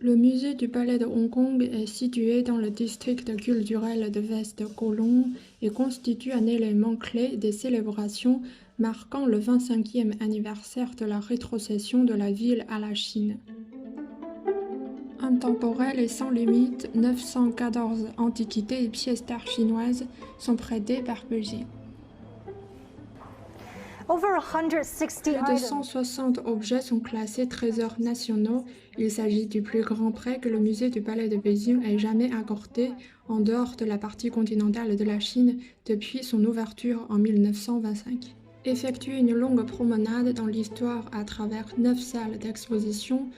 Le musée du Palais de Hong Kong est situé dans le district culturel de West Kowloon et constitue un élément clé des célébrations marquant le 25e anniversaire de la rétrocession de la ville à la Chine. Intemporel et sans limite, 914 antiquités et pièces d'art chinoises sont prêtées par Beijing. Plus de 160 objets sont classés trésors nationaux. Il s'agit du plus grand prêt que le musée du Palais de Beijing ait jamais accordé en dehors de la partie continentale de la Chine depuis son ouverture en 1925. Effectuez une longue promenade dans l'histoire à travers 9 salles d'exposition.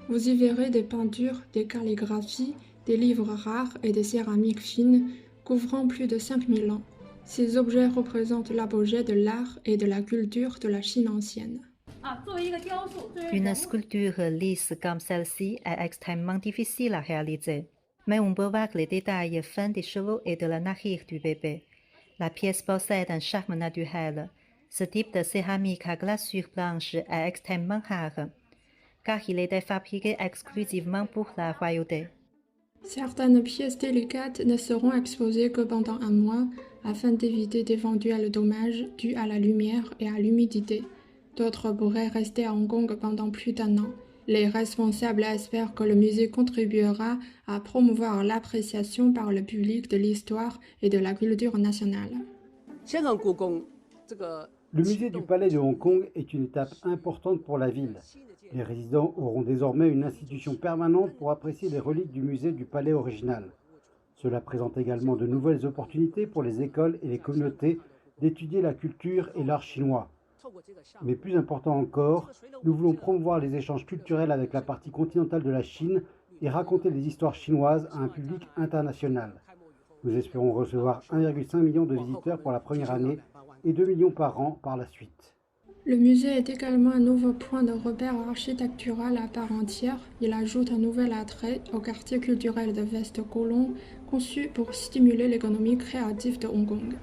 Vous y verrez des peintures, des calligraphies, des livres rares et des céramiques fines couvrant plus de 5000 ans. Ces objets représentent l'apogée de l'art et de la culture de la Chine ancienne. Une sculpture lisse comme celle-ci est extrêmement difficile à réaliser, mais on peut voir les détails fins des cheveux et de la narine du bébé. La pièce possède un charme naturel. Ce type de céramique à glaçure blanche est extrêmement rare, car il était fabriqué exclusivement pour la royauté. Certaines pièces délicates ne seront exposées que pendant un mois afin d'éviter d'éventuels dommages dus à la lumière et à l'humidité. D'autres pourraient rester à Hong Kong pendant plus d'1 an. Les responsables espèrent que le musée contribuera à promouvoir l'appréciation par le public de l'histoire et de la culture nationale. Le musée du Palais de Hong Kong est une étape importante pour la ville. Les résidents auront désormais une institution permanente pour apprécier les reliques du musée du Palais original. Cela présente également de nouvelles opportunités pour les écoles et les communautés d'étudier la culture et l'art chinois. Mais plus important encore, nous voulons promouvoir les échanges culturels avec la partie continentale de la Chine et raconter les histoires chinoises à un public international. Nous espérons recevoir 1,5 million de visiteurs pour la première année et 2 millions par an par la suite. Le musée est également un nouveau point de repère architectural à part entière. Il ajoute un nouvel attrait au quartier culturel de West Kowloon, conçu pour stimuler l'économie créative de Hong Kong.